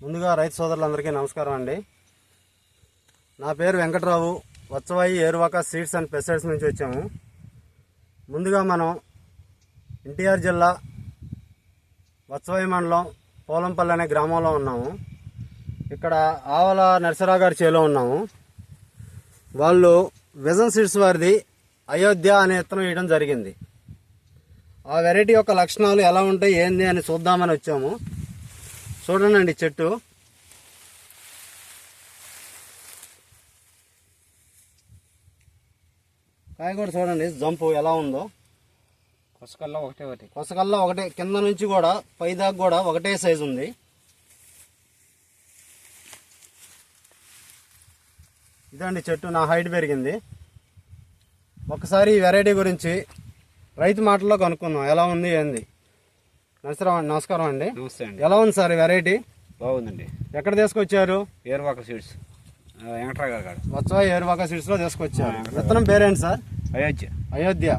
ముందుగా రైతు సోదరులందరికీ నమస్కారం అండి. నా పేరు వెంకట్రావు, వత్సవాయి ఏరువాక సీడ్స్ అండ్ పెస్టిసైడ్స్ నుంచి వచ్చాము. ముందుగా మనం ఎన్టీఆర్ జిల్లా వత్సవాయి మండలం పోలంపల్లి అనే గ్రామంలో ఉన్నాము. ఇక్కడ ఆవల నరసరావు గారి చేలో ఉన్నాము. వాళ్ళు విజన్ సీడ్స్ వారిది అయోధ్య అనే విత్తనం వేయడం జరిగింది. ఆ వెరైటీ యొక్క లక్షణాలు ఎలా ఉంటాయి ఏంది అని చూద్దామని వచ్చాము. చూడండి చెట్టు కాయ కూడా చూడండి, జంపు ఎలా ఉందో. కొసకల్లా ఒకటే కింద నుంచి కూడా పైదాకా కూడా ఒకటే సైజు ఉంది. ఇదండి చెట్టు, నా హైట్ పెరిగింది. ఒకసారి ఈ వెరైటీ గురించి రైతు మాటల్లో కనుక్కుందాం, ఎలా ఉంది ఏంది. నమస్కారం అండి. నమస్తే అండి. ఎలా ఉంది సార్ వెరైటీ? బాగుందండి. ఎక్కడ తీసుకొచ్చారు? ఏరువాక సీడ్స్, వెంకట్రావు గారు. వత్సవాయి ఏరువాక సీడ్స్ లో తీసుకొచ్చారు. విత్తనం పేరేంటి సార్? అయోధ్య.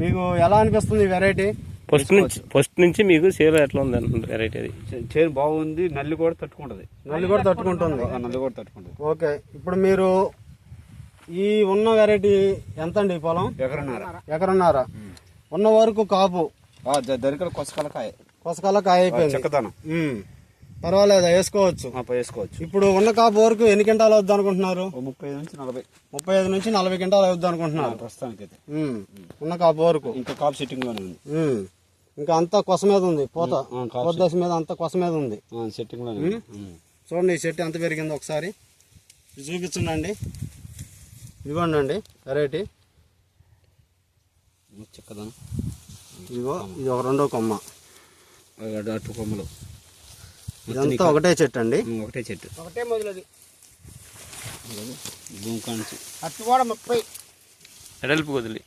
మీకు ఎలా అనిపిస్తుంది వెరైటీ? ఫస్ట్ నుంచి మీకు చేరు ఎట్లా ఉంది వెరైటీ? అది చేరు బాగుంది, నల్లి కూడా తట్టుకుంటుంది. నల్లి కూడా తట్టుకుంటుంది. ఓకే, ఇప్పుడు మీరు ఈ ఉన్న వెరైటీ ఎంత అండి? పొలం ఎకరన్నర. ఉన్న వరకు కాపు దరికల కొసకల కాయ అయిపోయింది. చెక్కదనం పర్వాలేదు, వేసుకోవచ్చు. ఇప్పుడు ఉన్న కాపు వరకు ఎన్ని క్వింటాలు అవుద్ది అనుకుంటున్నారు? 35 నుంచి 40 క్వింటాలు అవుద్ది అనుకుంటున్నారు ప్రస్తుతానికి. ఉన్న కాపు వరకు. ఇంకా కాపు సెట్టింగ్ లోనే ఉంది. ఇంకా అంతా కొస మీద ఉంది, పోత దశ మీద అంతా కొస మీద ఉంది. సెట్టింగ్ లోనే. చూడండి ఈ చెట్టు ఎంత పెరిగిందో ఒకసారి చూపించండి. ఇదిగోండి వెరైటీ చెక్కదనం. ఇదిగో ఇది ఒక రెండో కొమ్మ, అటు కొమ్మలు. ఇదంతా ఒకటే చెట్టు అండి, ఒకటే మొదలది. అటు కూడా 30 ఎడల్పు వదిలి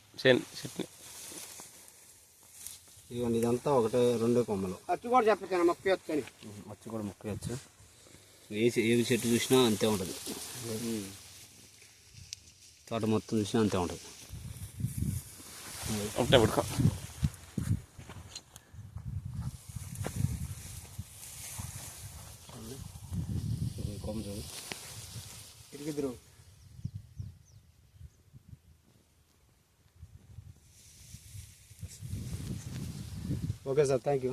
ఇదిగోండి, ఇదంతా ఒకటే రెండో కొమ్మలు. అచ్చు కూడా చెప్పచ్చు, 30 వచ్చని. అచ్చు కూడా 30 వచ్చు. ఏవి చెట్టు చూసినా అంతే ఉంటుంది, తోట మొత్తం చూసినా అంతే ఉంటుంది. ఒకటే పడుకో. కొమ్మ చూడు, ఇరిగిద్దరు. Okay sir, thank you.